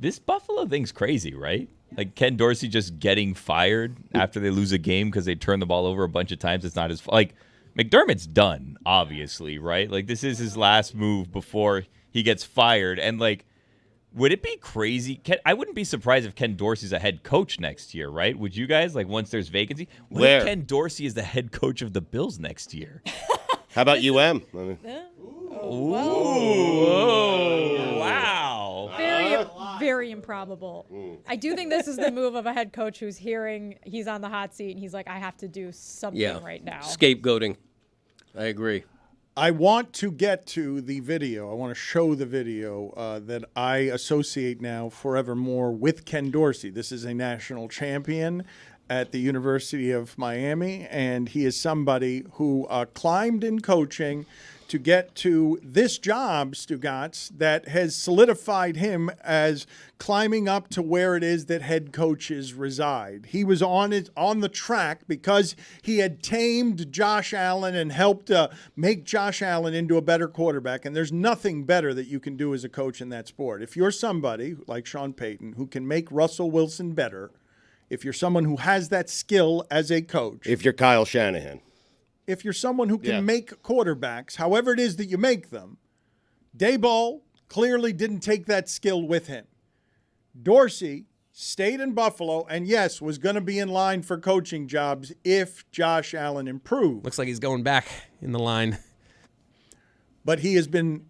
This Buffalo thing's crazy, right? Like Ken Dorsey just getting fired after they lose a game because they turn the ball over a bunch of times. It's not his fault. Like, McDermott's done, obviously, right? Like, this is his last move before he gets fired. And, like, would it be crazy? I wouldn't be surprised if Ken Dorsey's a head coach next year, right? Would you guys? Like, once there's vacancy? What if Ken Dorsey is the head coach of the Bills next year? How about UM? Ooh. Wow. Very improbable. I do think this is the move of a head coach who's hearing he's on the hot seat and he's like, I have to do something right now. Scapegoating. I agree. I want to get to the video. I want to show the video that I associate now forevermore with Ken Dorsey. This is a national champion at the University of Miami, and he is somebody who climbed in coaching to get to this job, Stugotz, that has solidified him as climbing up to where it is that head coaches reside. He was on the track because he had tamed Josh Allen and helped make Josh Allen into a better quarterback, and there's nothing better that you can do as a coach in that sport. If you're somebody like Sean Payton who can make Russell Wilson better, if you're someone who has that skill as a coach. If you're Kyle Shanahan. If you're someone who can make quarterbacks, however it is that you make them, Daboll clearly didn't take that skill with him. Dorsey stayed in Buffalo and, yes, was going to be in line for coaching jobs if Josh Allen improved. Looks like he's going back in the line. But he has been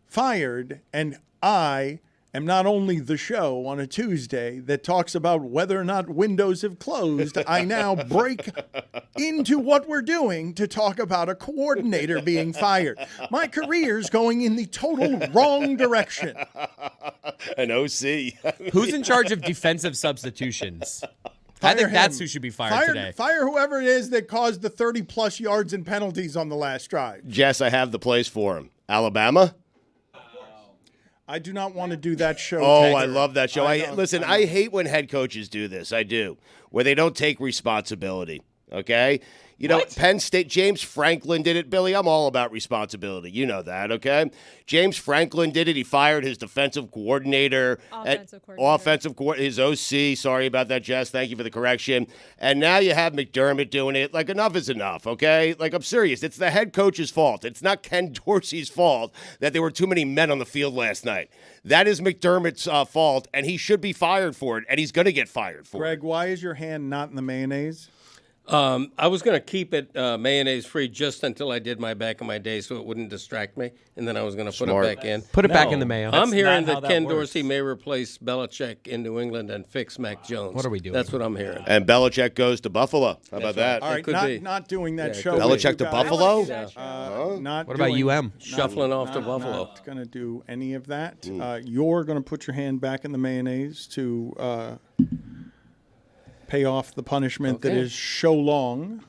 fired, and I am not only the show on a Tuesday that talks about whether or not windows have closed. I now break into what we're doing to talk about a coordinator being fired. My career's going in the total wrong direction. An OC. Who's in charge of defensive substitutions? I think that's who should be fired today. Fire whoever it is that caused the 30-plus yards and penalties on the last drive. Jess, I have the place for him. Alabama? I do not want to do that show. Oh, I love that show. Listen, I hate when head coaches do this. I do. Where they don't take responsibility, okay? You know, Penn State, James Franklin did it. Billy, I'm all about responsibility. You know that, okay? James Franklin did it. He fired his defensive coordinator. His OC. Sorry about that, Jess. Thank you for the correction. And now you have McDermott doing it. Like, enough is enough, okay? Like, I'm serious. It's the head coach's fault. It's not Ken Dorsey's fault that there were too many men on the field last night. That is McDermott's fault, and he should be fired for it, and he's going to get fired for it. Greg, why is your hand not in the mayonnaise? I was going to keep it mayonnaise-free just until I did my back in my day so it wouldn't distract me, and then I was going to put it back in. Put it back in the mayo. I'm hearing that Ken Dorsey may replace Belichick in New England and fix Mac Jones. What are we doing? That's what I'm hearing. And Belichick goes to Buffalo. How about that? All right, not doing that show. Belichick to Buffalo? What about UM? Shuffling off to Buffalo. Not going to do any of that. You're going to put your hand back in the mayonnaise to pay off the punishment that is so long.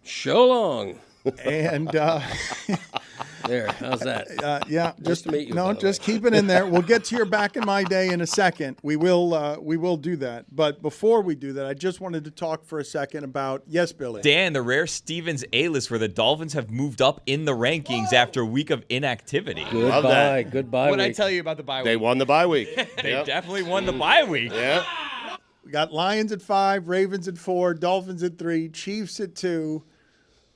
So long. And there, how's that? yeah, Just to meet you, just keep it in there. We'll get to your back in my day in a second. We will do that. But before we do that, I just wanted to talk for a second about Billy. Dan, the rare Stevens A-list where the Dolphins have moved up in the rankings after a week of inactivity. Goodbye What did I week. tell you about the bye week? They won the bye week. They definitely won the bye week. Yeah. We got Lions at 5, Ravens at 4, Dolphins at 3, Chiefs at 2.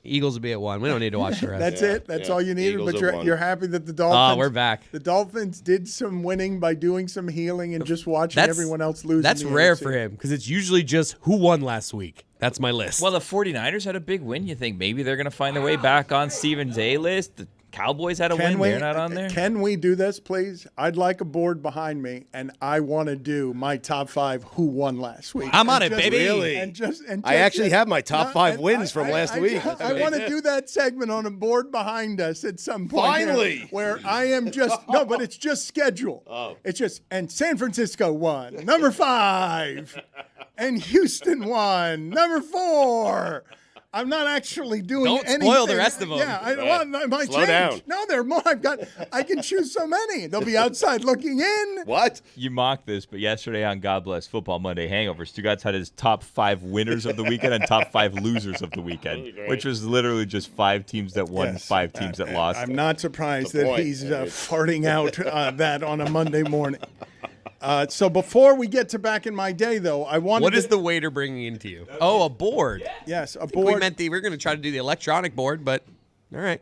Eagles will be at 1. We don't need to watch the rest. That's it. That's all you needed. Eagles But at you're happy that the Dolphins. We're back. The Dolphins did some winning by doing some healing and just watching everyone else lose. That's rare for him because it's usually just who won last week. That's my list. Well, the 49ers had a big win. You think maybe they're going to find their way back on Stevens A-list? The Cowboys had a win. They're not on there. Can we do this, please? I'd like a board behind me, and I want to do my top 5 who won last week. I'm on it, baby. Really? I actually have my top 5 wins from last week. I want to do that segment on a board behind us at some point. Finally. Where I am just, but it's just schedule. Oh. It's just, and San Francisco won. Number 5. And Houston won. Number 4. I'm not actually doing anything. Don't spoil the rest of them. Yeah, I might Slow change. down. No, there are more. I can choose so many. They'll be outside looking in. What? You mocked this, but yesterday on God Bless Football Monday Hangover, Stugotz had his top 5 winners of the weekend and top 5 losers of the weekend, which was literally just 5 teams that won, 5 teams that lost. I'm not surprised that he's farting out that on a Monday morning. So before we get to back in my day, though, I wanted What is the waiter bringing into you? Oh, a board. Yes, a We board. meant we're going to try to do the electronic board, but all right.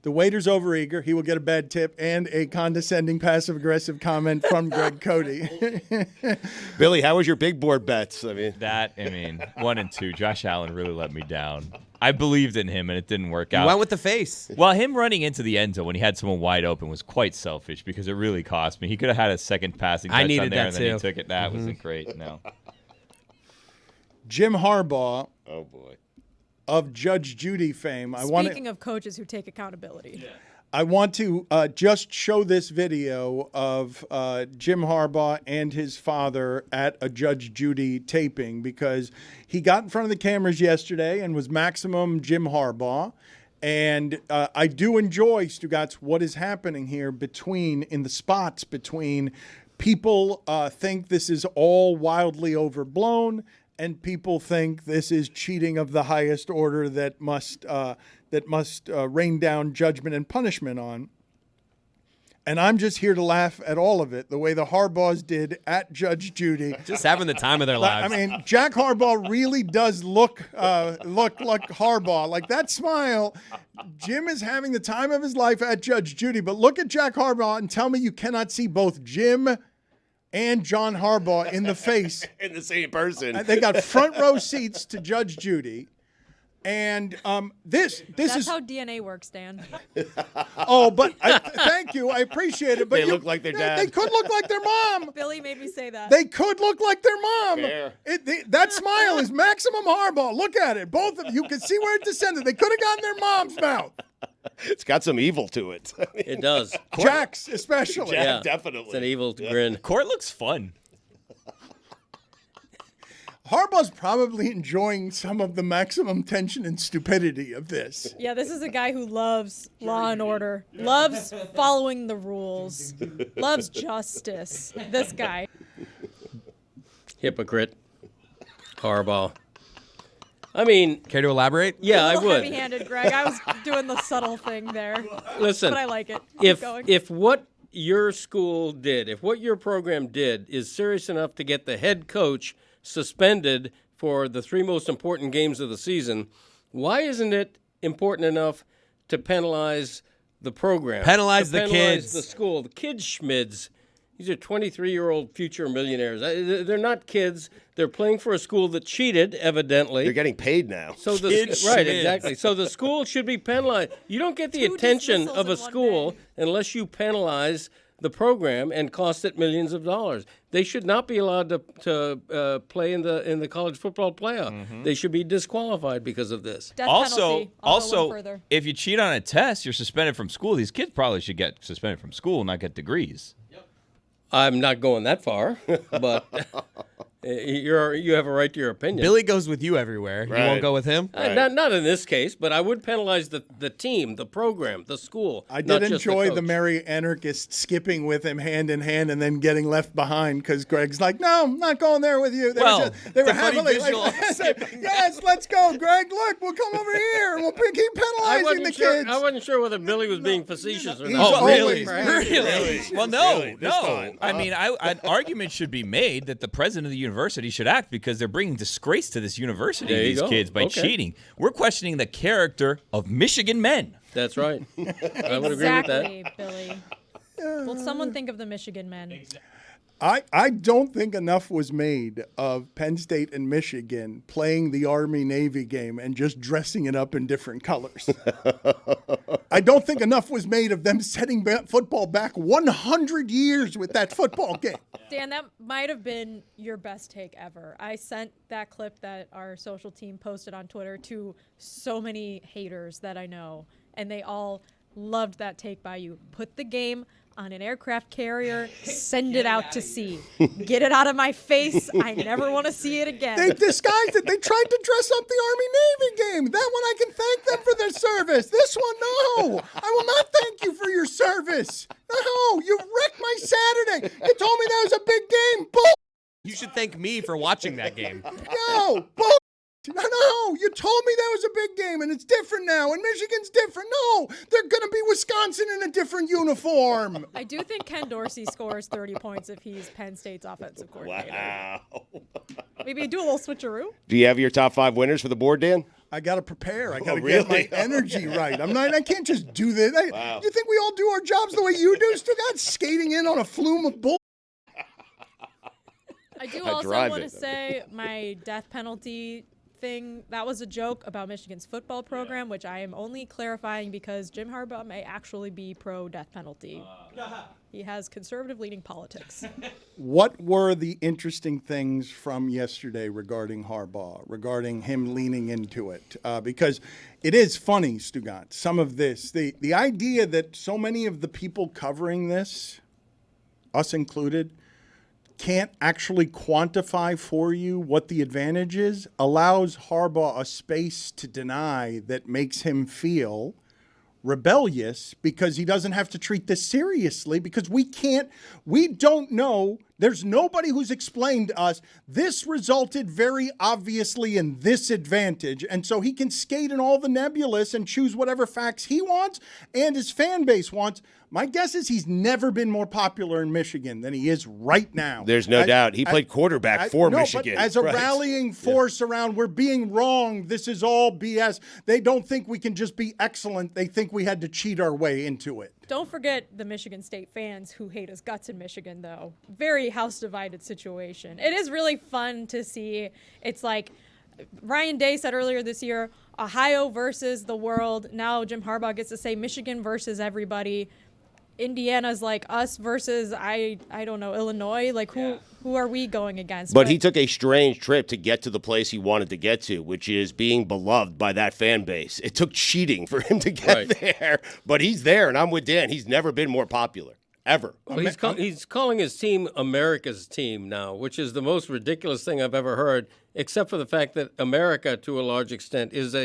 The waiter's overeager. He will get a bad tip and a condescending, passive-aggressive comment from Greg Cote. Billy, how was your big board bets? I mean, 1 and 2. Josh Allen really let me down. I believed in him, and it didn't work out. You went with the face. Well, him running into the end zone when he had someone wide open was quite selfish because it really cost me. He could have had a second passing touchdown needed there, that and then he too. took it. That wasn't great. No. Jim Harbaugh oh boy. of Judge Judy fame. Speaking of coaches who take accountability. I want to just show this video of Jim Harbaugh and his father at a Judge Judy taping because he got in front of the cameras yesterday and was maximum Jim Harbaugh. And I do enjoy, Stugotz, what is happening here in the spots between people think this is all wildly overblown and people think this is cheating of the highest order that must rain down judgment and punishment on. And I'm just here to laugh at all of it, the way the Harbaughs did at Judge Judy. Just having the time of their lives. I mean, Jack Harbaugh really does look like Harbaugh. Like that smile, Jim is having the time of his life at Judge Judy. But look at Jack Harbaugh and tell me you cannot see both Jim and John Harbaugh in the face. In the same person. They got front row seats to Judge Judy. And this That's is how DNA works, Dan. but thank you, I appreciate it. But They look like their dad. They could look like their mom. Billy made me say that. They could look like their mom. Fair. That smile is maximum Harbaugh. Look at it, both of you can see where it descended. They could have gotten their mom's mouth. It's got some evil to it. It does. Jack's especially. Yeah, definitely. It's an evil grin. Court looks fun. Harbaugh's probably enjoying some of the maximum tension and stupidity of this. Yeah, this is a guy who loves law and order, loves following the rules, loves justice. This guy. Hypocrite. Harbaugh. I mean, Care to elaborate? yeah, A I little would. heavy-handed, Greg. I was doing the subtle thing there, Listen, but I like it. Keep going. if what your school did, if what your program did is serious enough to get the head coach suspended for the 3 most important games of the season, why isn't it important enough to penalize the program? Penalize to the penalize kids. the school, the kids schmids. These are 23-year-old future millionaires. They're not kids. They're playing for a school that cheated, evidently. They're getting paid now. So the Kids right, schmids. exactly. So the school should be penalized. You don't get the 2 attention dismissals of a in one school day. unless you penalize the program and cost it millions of dollars. They should not be allowed to play in the college football playoff. They should be disqualified because of this. Death penalty. I'll go one further. If you cheat on a test, you're suspended from school. These kids probably should get suspended from school, not get degrees. I'm not going that far, but you have a right to your opinion. Billy goes with you everywhere. You Right. won't go with him? Not in this case, but I would penalize the team, the program, the school. I not did just enjoy the coach. merry anarchist skipping with him hand in hand and then getting left behind because Greg's like, no, I'm not going there with you. They Well, were the funny happily visual like, of yes, let's go, Greg. Look, we'll come over here. We'll keep I penalizing the wasn't sure. kids. I wasn't sure whether Billy was being facetious or He's not. always- really? Really? Well, no, Really? This no. time. I mean, an argument should be made that the president of the university should act because they're bringing disgrace to this university, There you these go. kids, by Okay. cheating. We're questioning the character of Michigan men. That's right. I would agree with that. Exactly, Billy. Will someone think of the Michigan men? I don't think enough was made of Penn State and Michigan playing the Army-Navy game and just dressing it up in different colors. I don't think enough was made of them setting football back 100 years with that football game. Dan, that might have been your best take ever. I sent that clip that our social team posted on Twitter to so many haters that I know, and they all loved that take by you. Put the game on an aircraft carrier, send it out to sea. Get it out of my face. I never want to see it again. They disguised it. They tried to dress up the Army-Navy game. That one I can thank them for their service. This one, no. I will not thank you for your service. No, you wrecked my Saturday. You told me that was a big game. Bull. You should thank me for watching that game. No, bull. No, you told me that was a big game, and it's different now, and Michigan's different. No, they're going to be Wisconsin in a different uniform. I do think Ken Dorsey scores 30 points if he's Penn State's offensive coordinator. Wow. Maybe do a little switcheroo. Do you have your top 5 winners for the board, Dan? I got to prepare. I got to really? get my energy right. I can't just do this. Wow. You think we all do our jobs the way you do, Stugotz? Skating in on a flume of bull. I do also want to say my death penalty thing, that was a joke about Michigan's football program, which I am only clarifying because Jim Harbaugh may actually be pro-death penalty. He has conservative-leaning politics. What were the interesting things from yesterday regarding Harbaugh, regarding him leaning into it? Because it is funny, Stugotz, some of this. The idea that so many of the people covering this, us included, can't actually quantify for you what the advantage is, allows Harbaugh a space to deny that makes him feel rebellious because he doesn't have to treat this seriously because we don't know. There's nobody who's explained to us this resulted very obviously in this advantage. And so he can skate in all the nebulous and choose whatever facts he wants and his fan base wants. My guess is he's never been more popular in Michigan than he is right now. There's no doubt. He played quarterback for Michigan. But as a rallying force around, we're being wrong. This is all BS. They don't think we can just be excellent. They think we had to cheat our way into it. Don't forget the Michigan State fans who hate his guts in Michigan, though. Very house-divided situation. It is really fun to see. It's like Ryan Day said earlier this year, Ohio versus the world. Now Jim Harbaugh gets to say Michigan versus everybody. Indiana's like us versus, I don't know, Illinois. Like, who are we going against? But he took a strange trip to get to the place he wanted to get to, which is being beloved by that fan base. It took cheating for him to get there. But he's there, and I'm with Dan. He's never been more popular, ever. Well, he's calling his team America's team now, which is the most ridiculous thing I've ever heard, except for the fact that America, to a large extent, is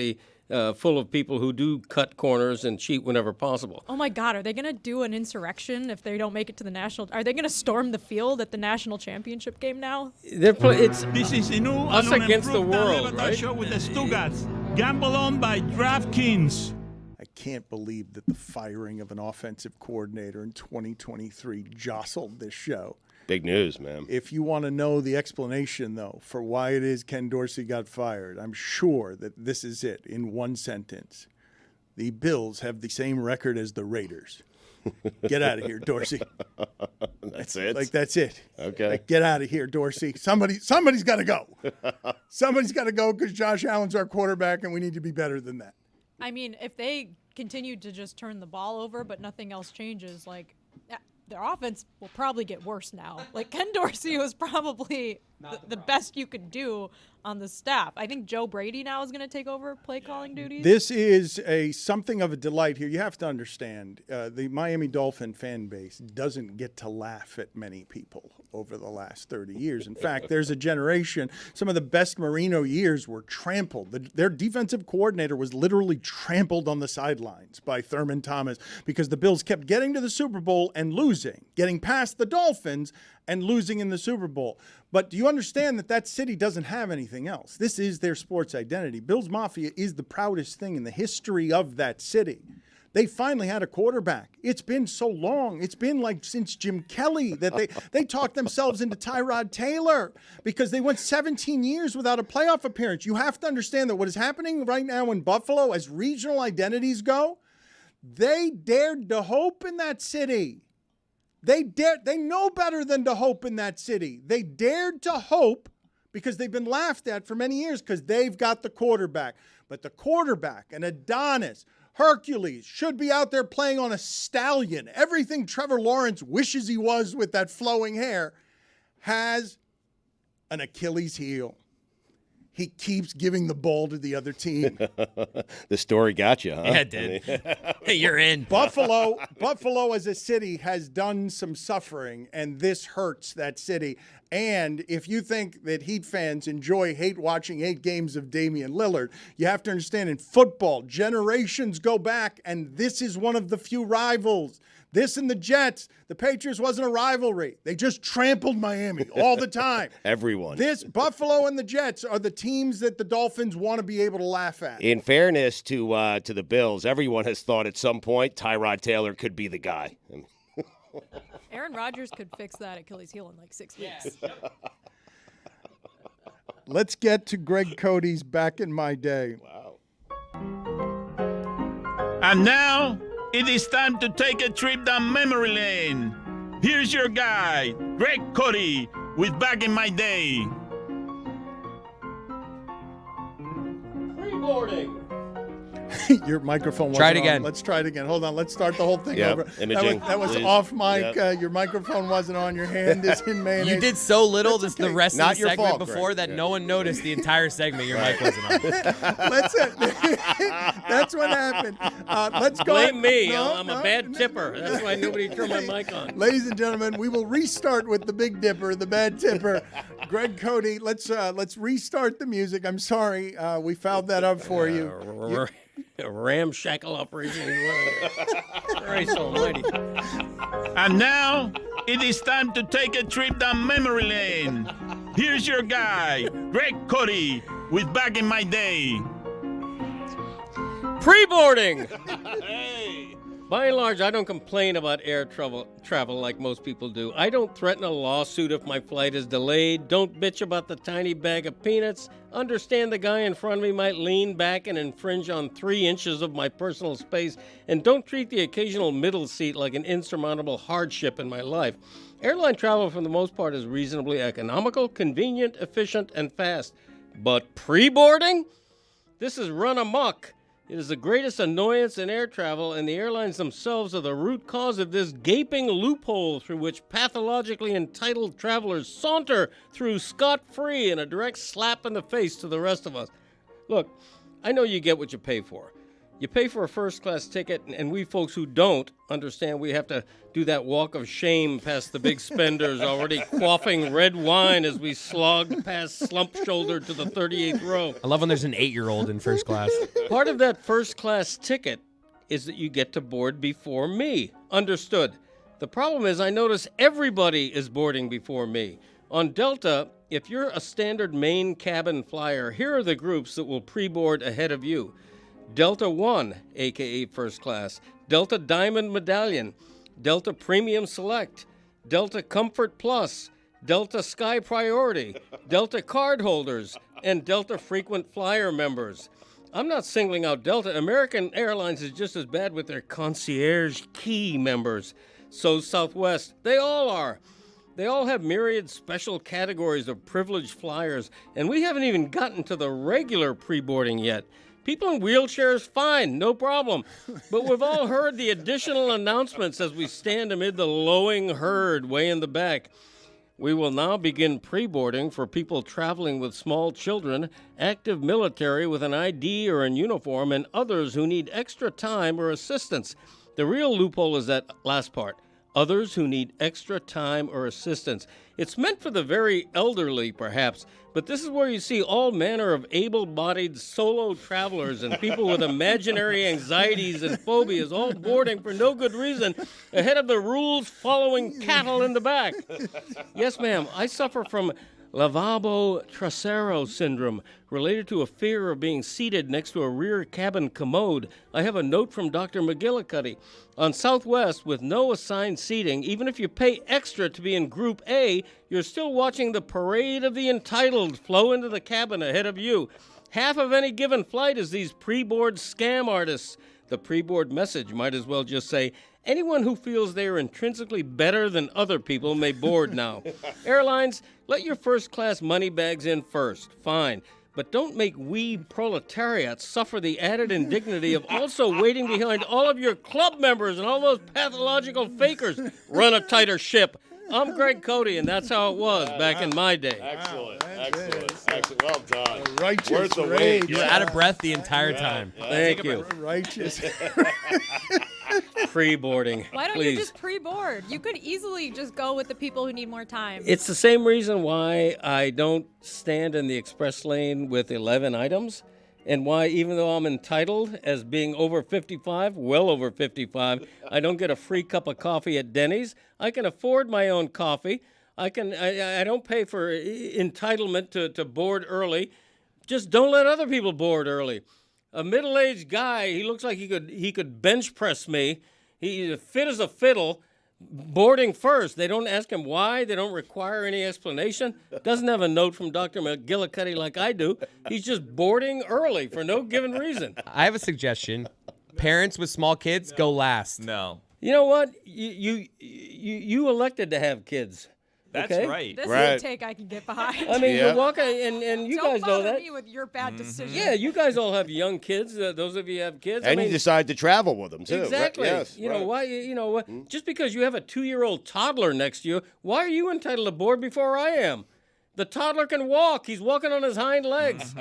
full of people who do cut corners and cheat whenever possible. Oh my God, are they going to do an insurrection if they don't make it to the national? Are they going to storm the field at the national championship game now? It's This is the new us against the world, Dan Le Batard right? Show with the Stugotz. Gamble on by DraftKings. I can't believe that the firing of an offensive coordinator in 2023 jostled this show. Big news, man. If you want to know the explanation, though, for why it is Ken Dorsey got fired, I'm sure that this is it in one sentence. The Bills have the same record as the Raiders. Get out of here, Dorsey. That's it? That's it. Okay. Get out of here, Dorsey. Somebody's got to go. Somebody's got to go because Josh Allen's our quarterback, and we need to be better than that. I mean, if they continue to just turn the ball over but nothing else changes, their offense will probably get worse now. Ken Dorsey was probably the best you could do on the staff. I think Joe Brady now is going to take over play calling duties. This is something of a delight here. You have to understand, the Miami Dolphin fan base doesn't get to laugh at many people over the last 30 years. In fact, there's a generation, some of the best Marino years were trampled. Their defensive coordinator was literally trampled on the sidelines by Thurman Thomas because the Bills kept getting to the Super Bowl and losing, getting past the Dolphins and losing in the Super Bowl. But do you understand that city doesn't have anything else? This is their sports identity. Bills Mafia is the proudest thing in the history of that city. They finally had a quarterback. It's been so long. It's been since Jim Kelly that they talked themselves into Tyrod Taylor because they went 17 years without a playoff appearance. You have to understand that what is happening right now in Buffalo as regional identities go, they dared to hope in that city. They know better than to hope in that city. They dared to hope because they've been laughed at for many years because they've got the quarterback. But the quarterback, an Adonis, Hercules, should be out there playing on a stallion. Everything Trevor Lawrence wishes he was with that flowing hair has an Achilles heel. He keeps giving the ball to the other team. The story got you, huh? Yeah, it did. Hey, you're in. Buffalo as a city has done some suffering, and this hurts that city. And if you think that Heat fans hate watching 8 games of Damian Lillard, you have to understand in football, generations go back, and this is one of the few rivals This and the Jets, the Patriots wasn't a rivalry. They just trampled Miami all the time. Everyone. This Buffalo and the Jets are the teams that the Dolphins want to be able to laugh at. In fairness to the Bills, everyone has thought at some point Tyrod Taylor could be the guy. Aaron Rodgers could fix that Achilles heel in like 6 weeks. Let's get to Greg Cote's Back in My Day. Wow. And now, it is time to take a trip down memory lane. Here's your guy, Greg Cote, with Back in My Day. Pre-boarding. Your microphone wasn't Try it on. again. Let's try it again. Hold on. Let's start the whole thing Yep. over. Imaging, that was please. off mic. Yep. Your microphone wasn't on. Your hand is in mayonnaise. You did so little this the rest Not of the your segment fault, before Greg. that no one noticed the entire segment. Your mic wasn't on. That's what happened. Let's go. Blame me. No, I'm no, a bad no. tipper. That's why nobody turned my mic on. Ladies and gentlemen, we will restart with the Big Dipper, the Bad Tipper, Greg Cote. Let's restart the music. I'm sorry, we fouled that up for you. A ramshackle operation. Christ almighty. And now, it is time to take a trip down memory lane. Here's your guy, Greg Cote, with Back in My Day. Pre-boarding. By and large, I don't complain about air travel like most people do. I don't threaten a lawsuit if my flight is delayed. Don't bitch about the tiny bag of peanuts. Understand the guy in front of me might lean back and infringe on 3 inches of my personal space. And don't treat the occasional middle seat like an insurmountable hardship in my life. Airline travel, for the most part, is reasonably economical, convenient, efficient, and fast. But pre-boarding? This is run amok. It is the greatest annoyance in air travel, and the airlines themselves are the root cause of this gaping loophole through which pathologically entitled travelers saunter through scot-free and a direct slap in the face to the rest of us. Look, I know you get what you pay for. You pay for a first-class ticket, and we folks who don't understand we have to do that walk of shame past the big spenders already quaffing red wine as we slog past slump shoulder to the 38th row. I love when there's an 8-year-old in first class. Part of that first-class ticket is that you get to board before me. Understood. The problem is I notice everybody is boarding before me. On Delta, if you're a standard main cabin flyer, here are the groups that will pre-board ahead of you. Delta 1, a.k.a. First Class, Delta Diamond Medallion, Delta Premium Select, Delta Comfort Plus, Delta Sky Priority, Delta Card Holders, and Delta Frequent Flyer members. I'm not singling out Delta. American Airlines is just as bad with their Concierge Key members. So Southwest, they all are. They all have myriad special categories of privileged flyers, and we haven't even gotten to the regular pre-boarding yet. People in wheelchairs, fine, no problem. But we've all heard the additional announcements as we stand amid the lowing herd way in the back. We will now begin pre-boarding for people traveling with small children, active military with an ID or in uniform, and others who need extra time or assistance. The real loophole is that last part. Others who need extra time or assistance. It's meant for the very elderly, perhaps, but this is where you see all manner of able-bodied solo travelers and people with imaginary anxieties and phobias all boarding for no good reason ahead of the rules-following cattle in the back. Yes, ma'am, I suffer from lavabo trasero syndrome, related to a fear of being seated next to a rear cabin commode. I have a note from Dr. McGillicuddy. On Southwest, with no assigned seating, even if you pay extra to be in Group A, you're still watching the parade of the entitled flow into the cabin ahead of you. Half of any given flight is these pre-board scam artists. The pre-board message might as well just say, anyone who feels they are intrinsically better than other people may board now. Airlines, let your first-class money bags in first. Fine. But don't make we proletariats suffer the added indignity of also waiting behind all of your club members and all those pathological fakers. Run a tighter ship. I'm Greg Cote, and that's how it was back in my day. Excellent. Well done. Righteous Worth the rage. wait. You were out of breath the entire time. Thank you. Righteous. Pre-boarding. Why don't please. you just pre-board? You could easily just go with the people who need more time. It's the same reason why I don't stand in the express lane with 11 items. and why, even though I'm entitled as being over 55, well over 55, I don't get a free cup of coffee at Denny's. I can afford my own coffee. I don't pay for entitlement to board early. Just don't let other people board early. A middle-aged guy, he looks like he could bench press me. He's fit as a fiddle. Boarding first. They don't ask him why. They don't require any explanation. Doesn't have a note from Dr. McGillicuddy like I do. He's just boarding early for no given reason. I have a suggestion. Parents with small kids, go last. No. You know what? You elected to have kids. That's okay? right. This Right. is a take I can get behind. I mean, Yeah. you're walking, and you Don't guys know bother that. me with your bad decisions. Yeah, you guys all have young kids. Those of you have kids. And I mean, you decide to travel with them, too. Right? exactly. Yes, you know right. why? You know what? Just because you have a 2-year-old toddler next to you, why are you entitled to board before I am? The toddler can walk. He's walking on his hind legs.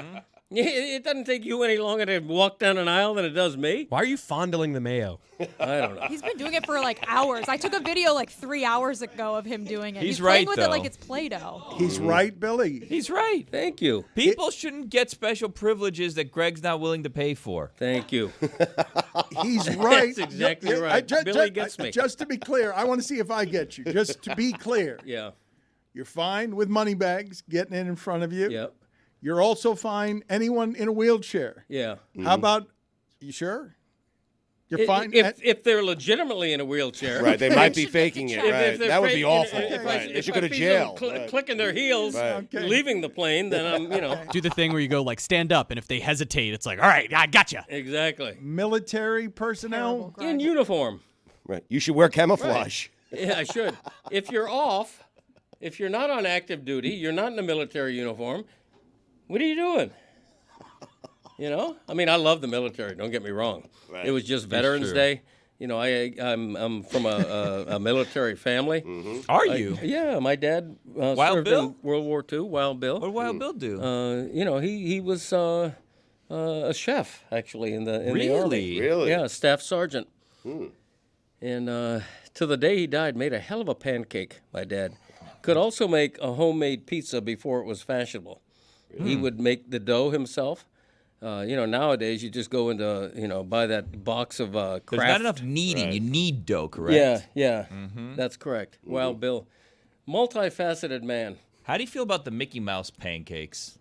It doesn't take you any longer to walk down an aisle than it does me. Why are you fondling the mayo? I don't know. He's been doing it for like hours. I took a video like 3 hours ago of him doing it. He's playing right, with it like though. it's Play-Doh. He's right, Billy. He's right. Thank you. People shouldn't get special privileges that Greg's not willing to pay for. Thank you. He's right. That's exactly Yeah, right. Billy gets me. Just to be clear, I want to see if I get you. Just to be clear, Yeah. you're fine with money bags getting it in front of you. Yep. You're also fine anyone in a wheelchair. Yeah. How about, you sure? You're fine? If they're legitimately in a wheelchair. Right, they might be faking it. If Right, they're that would be fake- awful. if I- Right, they if should I go to see them jail. Right. clicking their heels, Okay. leaving the plane, then I'm, Do the thing where you go like stand up, and if they hesitate, it's like, all right, I gotcha. exactly. Military personnel? In uniform. Right. You should wear camouflage. Yeah, I should. If you're off, if you're not on active duty, you're not in a military uniform, what are you doing? You know? I mean, I love the military, don't get me wrong. Right. It was just Veterans true. Day. You know, I'm from a military family. Are you? Yeah, my dad Wild served Bill? in World War II, Wild Bill. What did Wild Bill do? You know, he was a chef, actually, in the Army. Really? Really? Yeah, staff sergeant. And to the day he died, made a hell of a pancake, my dad. Could also make a homemade pizza before it was fashionable. He would make the dough himself. You know, nowadays you just go into, buy that box of Kraft. There's not enough kneading. You need dough, correct? Yeah, that's correct. Wild Bill. Multifaceted man. How do you feel about the Mickey Mouse pancakes?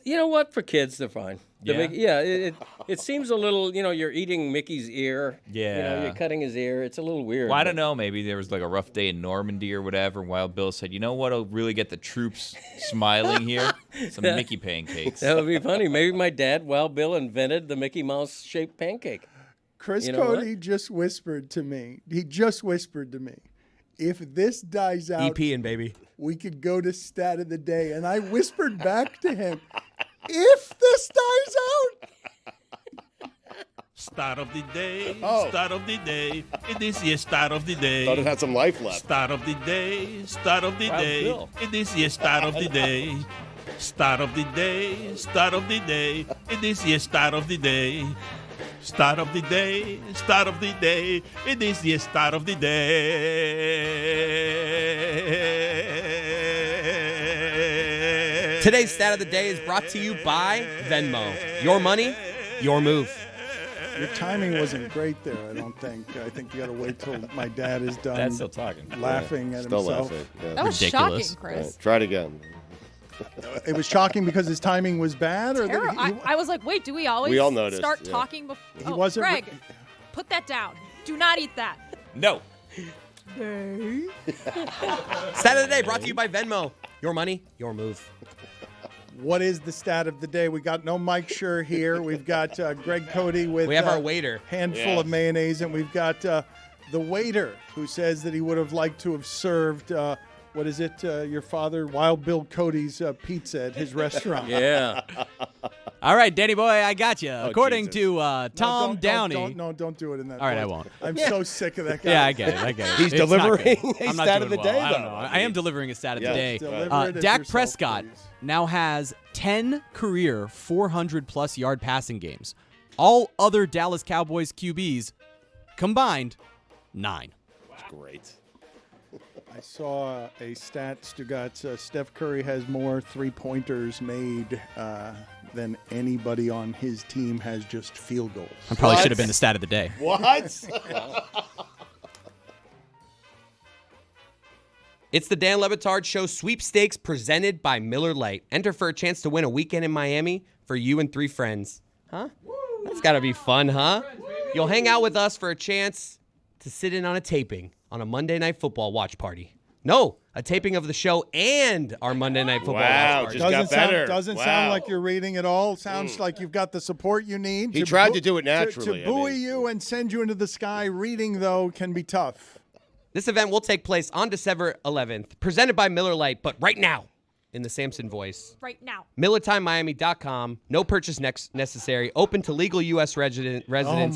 You know what? For kids, they're fine. Yeah? It seems a little, you're eating Mickey's ear. Yeah. You're cutting his ear. It's a little weird. Well, I but- don't know. Maybe there was like a rough day in Normandy or whatever. And Wild Bill said, you know what'll really get the troops smiling here? Some Mickey pancakes. That would be funny. Maybe my dad, Wild Bill, invented the Mickey Mouse shaped pancake. Chris You know what? Cote just whispered to me. He just whispered to me. If this dies out, EPing, baby. we could go to Stat of the Day. And I whispered back to him, if this dies out, Start of the day, Oh. start of the day. It is the start of the day. Thought it had some life left. Start of the day, start of the Wild day. Bill. It is the start of the day. Start of the day, start of the day. It is the start of the day. Start of the day, start of the day. It is the start of the day. Today's stat of the day is brought to you by Venmo. Your money, your move. your timing wasn't great there, I don't think. I think you got to wait till my dad is done Dad's still talking. laughing at Still himself. laughing. Yeah. That was Ridiculous. shocking, Chris. Right. Try it again. It was shocking because his timing was bad? Or Terrible. I was like, wait, do we always We all noticed, start yeah. talking before? He wasn't Greg, put that down. Do not eat that. No. Stat of the day brought to you by Venmo. Your money, your move. What is the stat of the day? We got no Mike Schur here. We've got Greg Cote with We have our waiter. handful of mayonnaise, and we've got the waiter who says that he would have liked to have served, what is it, your father, Wild Bill Cody's pizza at his restaurant. Yeah. All right, Danny boy, I got you. According Jesus. to No, Tom Downey. Don't do it in that All right, I voice. won't. I'm so sick of that guy. Yeah, I get it. He's It's not delivering good. a I'm not stat of doing the day, well. I don't though. know. I am delivering a stat of Yeah. the day. Deliver it as Dak yourself, Prescott please. now has 10 career 400-plus yard passing games. All other Dallas Cowboys QBs combined, 9. Great. I saw a stat, Stugotz. Steph Curry has more three-pointers made than anybody on his team has just field goals. That probably should have been the stat of the day. What? It's the Dan Le Batard Show sweepstakes presented by Miller Lite. Enter for a chance to win a weekend in Miami for you and 3 friends. Huh? That's got to be fun, huh? You'll hang out with us for a chance to sit in on a taping on a Monday Night Football watch party. No, a taping of the show and our Monday Night Football watch party. Just got better. Doesn't sound like you're reading at all. Sounds like you've got the support you need. He tried to do it naturally. To buoy you and send you into the sky. Reading, though, can be tough. This event will take place on December 11th, presented by Miller Lite, but right now, in the Samson voice. Right now. MillerTimeMiami.com. No purchase necessary. Open to legal U.S. residents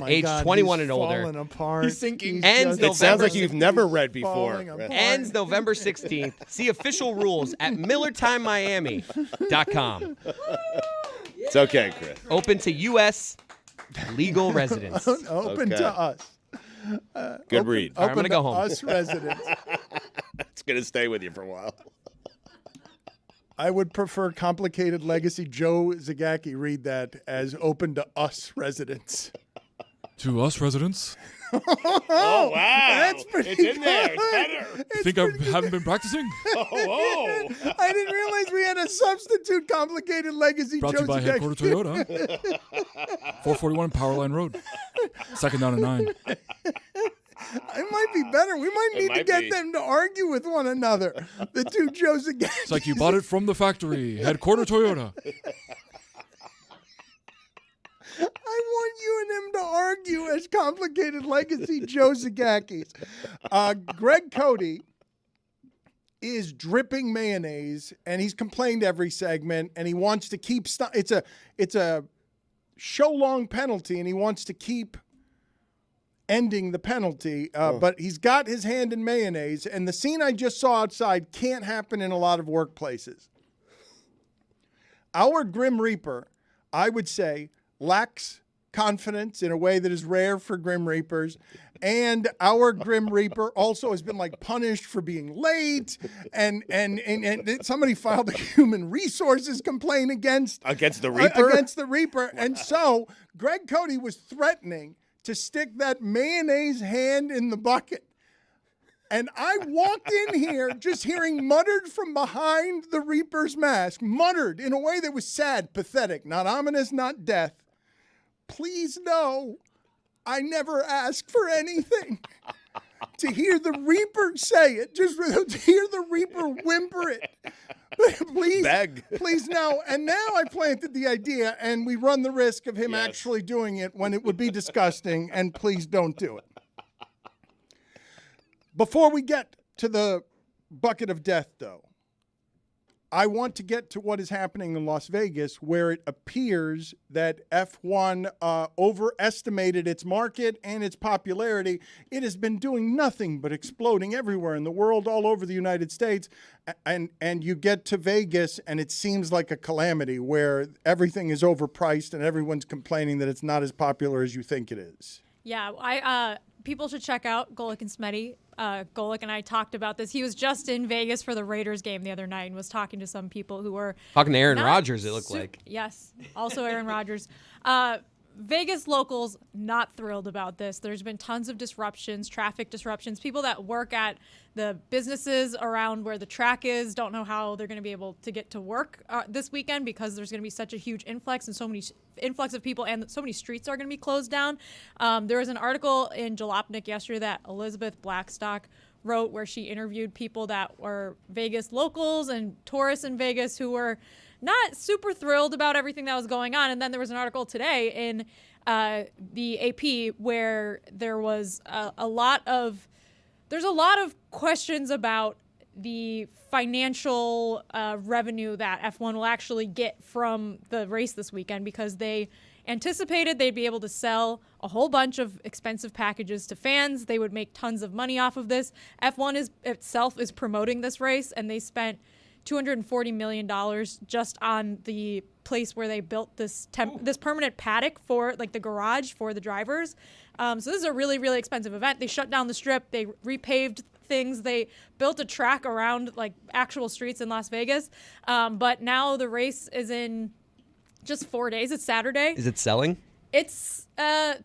age God, 21 he's and older. falling apart. He's sinking. He's Ends just- It sounds like 16th. you've never read before. Ends November 16th. See official rules at MillerTimeMiami.com. It's okay, Chris. Open to U.S. legal residents. Open to us. Good read. All right, I'm going to go home. Us residents. It's going to stay with you for a while. I would prefer complicated legacy Joe Zagacki read that as open to us residents. To us residents. Oh, wow. That's pretty It's in there. It's good. better. Think I haven't been practicing? Oh. I didn't realize we had a substitute complicated legacy Brought to Joe you by Zagacki. Headquarter Toyota. 441 Powerline Road. Second down and 9. It might be better. We might need to might get be. them to argue with one another. The two Joe Zagacki. It's like you bought it from the factory. Headquarter Toyota. I want you and him to argue as complicated legacy Joe Zagackis. Greg Cote is dripping mayonnaise, and he's complained every segment, and he wants to keep it's a show-long penalty, and he wants to keep ending the penalty, but he's got his hand in mayonnaise, and the scene I just saw outside can't happen in a lot of workplaces. Our Grim Reaper, I would say, lacks confidence in a way that is rare for Grim Reapers. And our Grim Reaper also has been like punished for being late. And somebody filed a human resources complaint against the Reaper? Against the Reaper. And so Greg Cote was threatening to stick that mayonnaise hand in the bucket. And I walked in here just hearing muttered from behind the Reaper's mask, muttered in a way that was sad, pathetic, not ominous, not death. Please know, I never asked for anything. To hear the Reaper say it, just to hear the Reaper whimper it. Please, Beg. please no. And now I planted the idea, and we run the risk of him actually doing it when it would be disgusting, and please don't do it. Before we get to the bucket of death, though, I want to get to what is happening in Las Vegas, where it appears that F1 overestimated its market and its popularity. It has been doing nothing but exploding everywhere in the world, all over the United States. And you get to Vegas, and it seems like a calamity where everything is overpriced and everyone's complaining that it's not as popular as you think it is. Yeah, people should check out Golic and Smetty. Golic and I talked about this. He was just in Vegas for the Raiders game the other night and was talking to some people who were Talking to Aaron Rodgers, it looked like. Yes, also Aaron Rodgers. Vegas locals not thrilled about this. There's been tons of disruptions, traffic disruptions. People that work at the businesses around where the track is don't know how they're going to be able to get to work this weekend because there's going to be such a huge influx and so many influx of people, and so many streets are going to be closed down. There was an article in Jalopnik yesterday that Elizabeth Blackstock wrote where she interviewed people that were Vegas locals and tourists in Vegas who were not super thrilled about everything that was going on. And then there was an article today in the AP where there was a lot of questions about the financial revenue that F1 will actually get from the race this weekend, because they anticipated they'd be able to sell a whole bunch of expensive packages to fans. They would make tons of money off of this. F1 itself is promoting this race, and they spent $240 million just on the place where they built this permanent paddock for, like, the garage for the drivers. So this is a really, really expensive event. They shut down the strip. They repaved things. They built a track around, like, actual streets in Las Vegas. But now the race is in just 4 days. It's Saturday. Is it selling? It's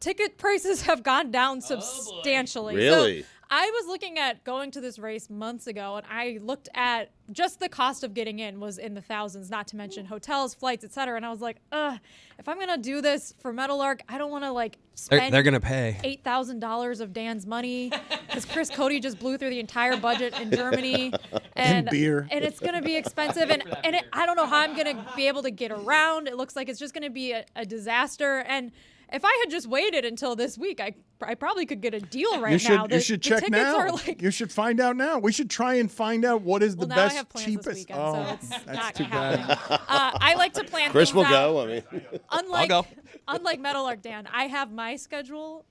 ticket prices have gone down substantially. Really? So I was looking at going to this race months ago, and I looked at just the cost of getting in was in the thousands, not to mention hotels, flights, etc. And I was like, if I'm gonna do this for Meadowlark, I don't want to like spend They're gonna pay $8,000 of Dan's money because Chris Cote just blew through the entire budget in Germany and beer, and it's gonna be expensive, and I don't know how I'm gonna be able to get around. It looks like it's just gonna be a disaster. And if I had just waited until this week, I probably could get a deal right now. You should check now. You should find out now. We should try and find out what is the now best, I have plans cheapest. this weekend, so it's that's not too happening. bad. I like to plan. Chris things will out. go. I mean, Unlike Meadowlark Dan, I have my schedule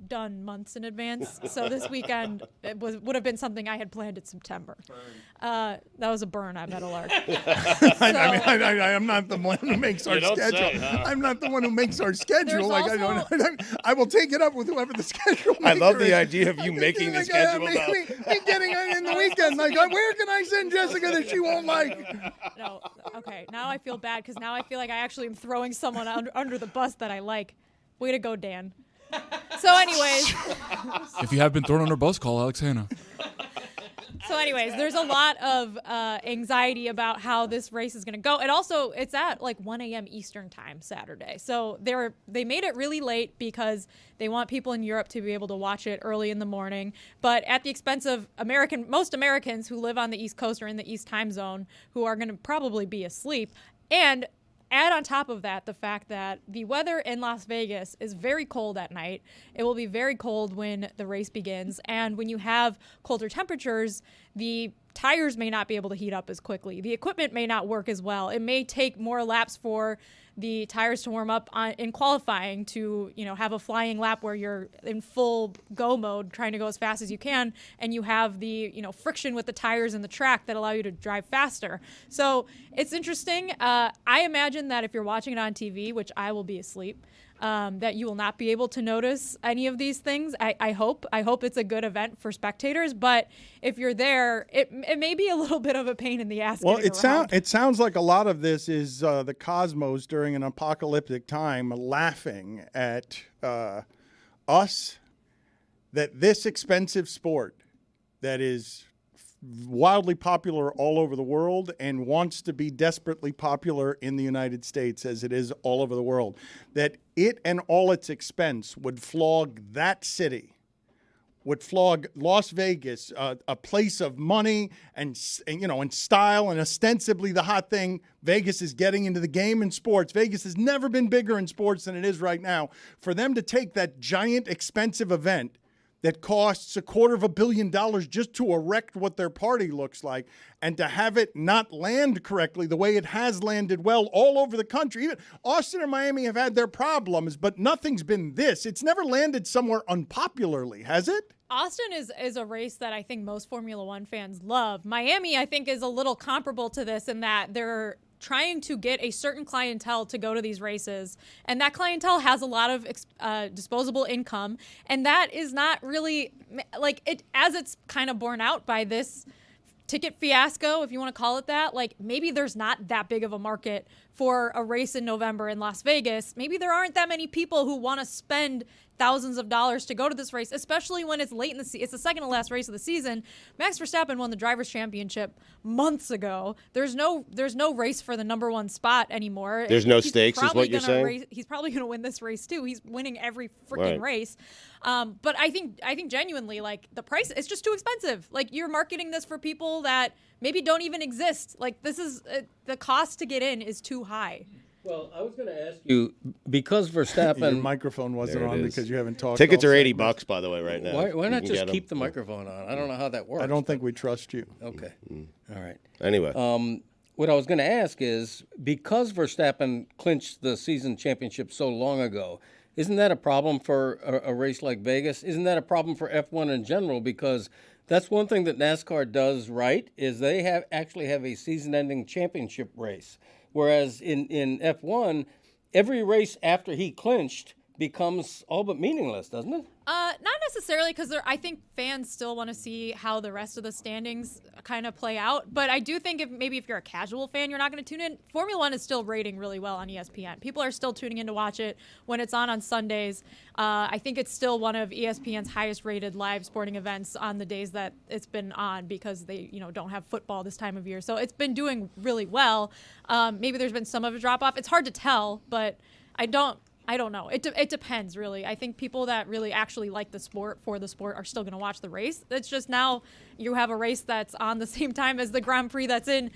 done months in advance. So this weekend would have been something I had planned in September. That was a burn at Meadowlark. I'm not the one who makes our schedule. I'm not the one who makes our schedule. I will take it up with whoever the schedule maker I love the is. idea of you making the schedule me getting in the weekend. Like, where can I send Jessica that she won't like? No, okay. Now I feel bad because now I feel like I actually am throwing someone under the bus that I like. Way to go, Dan. So, anyways. If you have been thrown under a bus, call Alex Hanna. So anyways, there's a lot of anxiety about how this race is going to go. And also, it's at like 1 a.m. Eastern time Saturday. So they made it really late because they want people in Europe to be able to watch it early in the morning. But at the expense of most Americans who live on the East Coast or in the East time zone who are going to probably be asleep. And add on top of that the fact that the weather in Las Vegas is very cold at night. It will be very cold when the race begins. And when you have colder temperatures, the tires may not be able to heat up as quickly. The equipment may not work as well. It may take more laps for the tires to warm up in qualifying to, have a flying lap where you're in full go mode trying to go as fast as you can, and you have the, friction with the tires and the track that allow you to drive faster. So it's interesting. I imagine that if you're watching it on TV, which I will be asleep, that you will not be able to notice any of these things. I hope it's a good event for spectators, but if you're there, it may be a little bit of a pain in the ass. Well, it sounds like a lot of this is the cosmos during an apocalyptic time laughing at us, that this expensive sport that is wildly popular all over the world and wants to be desperately popular in the United States as it is all over the world, that it and all its expense would flog that city, would flog Las Vegas, a place of money and style, and ostensibly the hot thing. Vegas is getting into the game in sports. Vegas has never been bigger in sports than it is right now. For them to take that giant expensive event that costs $250 million just to erect what their party looks like, and to have it not land correctly the way it has landed well all over the country. Even Austin and Miami have had their problems, but nothing's been this. It's never landed somewhere unpopularly, has it? Austin is a race that I think most Formula One fans love. Miami, I think, is a little comparable to this in that they're trying to get a certain clientele to go to these races, and that clientele has a lot of disposable income, and that is not really like it, as it's kind of borne out by this ticket fiasco, if you want to call it that. Like, maybe there's not that big of a market for a race in November in Las Vegas. Maybe there aren't that many people who want to spend thousands of dollars to go to this race, especially when it's late in the season. It's the second to last race of the season. Max Verstappen won the Drivers' Championship months ago. There's no race for the number one spot anymore. There's no stakes, is what you're saying? He's probably going to win this race too. He's winning every freaking race. But I think genuinely, like, the price, it's just too expensive. Like, you're marketing this for people that maybe don't even exist. Like, this is the cost to get in is too high. Well, I was going to ask you, because Verstappen... Your microphone wasn't on because you haven't talked. Tickets are $80, by the way, right now. Why not just keep the microphone on? I don't know how that works. I don't think we trust you. Okay. All right. Anyway. What I was going to ask is, because Verstappen clinched the season championship so long ago, isn't that a problem for a race like Vegas? Isn't that a problem for F1 in general? Because that's one thing that NASCAR does right, is they actually have a season-ending championship race. Whereas in F1, every race after he clinched becomes all but meaningless, doesn't it? Not necessarily, because I think fans still want to see how the rest of the standings kind of play out. But I do think if you're a casual fan, you're not going to tune in. Formula One is still rating really well on ESPN. People are still tuning in to watch it when it's on Sundays. I think it's still one of ESPN's highest rated live sporting events on the days that it's been on, because they don't have football this time of year. So it's been doing really well. Maybe there's been some of a drop off. It's hard to tell, but I don't know. It depends, really. I think people that really actually like the sport for the sport are still going to watch the race. It's just now you have a race that's on the same time as the Grand Prix that's in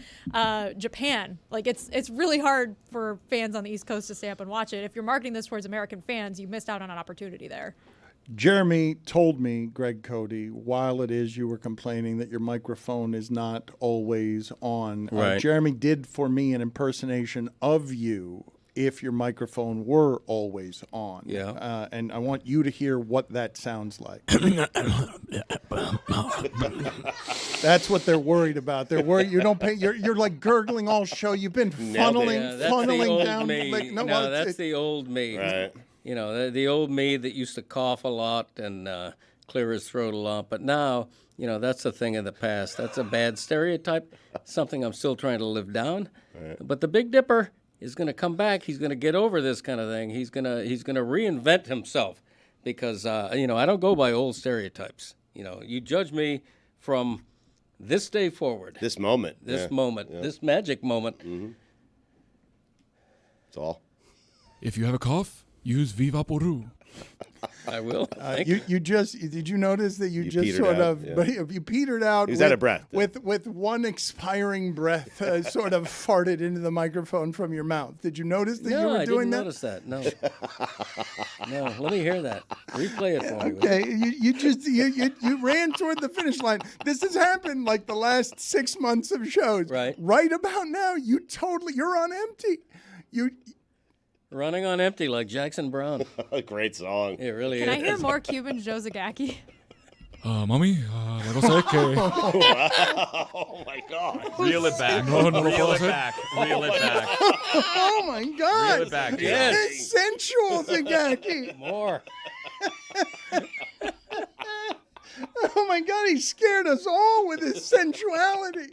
Japan. Like, it's really hard for fans on the East Coast to stay up and watch it. If you're marketing this towards American fans, you missed out on an opportunity there. Jeremy told me, Greg Cote, while it is you were complaining that your microphone is not always on. Right. Jeremy did for me an impersonation of you if your microphone were always on. Yeah. And I want you to hear what that sounds like. That's what they're worried about. They're worried you don't pay. You're like gurgling all show. You've been funneling down. Me. Like, that's the old me. Right. The old me that used to cough a lot and clear his throat a lot. But now, that's a thing of the past. That's a bad stereotype, something I'm still trying to live down. Right. But the Big Dipper is going to come back. He's going to get over this kind of thing. He's going to reinvent himself, because I don't go by old stereotypes. You judge me from this day forward. This moment. This magic moment. Mm-hmm. That's all. If you have a cough, use Viva Poru. I will. Did you notice that you just petered sort out, of yeah. you petered out? He was out of breath. With one expiring breath, sort of farted into the microphone from your mouth. Did you notice that you were doing that? No, I didn't notice that. No. No, let me hear that. Replay it for me. Okay, you ran toward the finish line. This has happened like the last 6 months of shows. Right. Right about now, you're on empty. Running on empty like Jackson Brown. Great song. It really Can is. I hear more Cuban Joe Zagacki? Mami, la cosa es que... Oh, my God. Reel it back. No, no, Reel no, it back. Reel it back. Oh my God! Reel it back. Yes. It's sensual, Zagacki. More. Oh my God, he scared us all with his sensuality.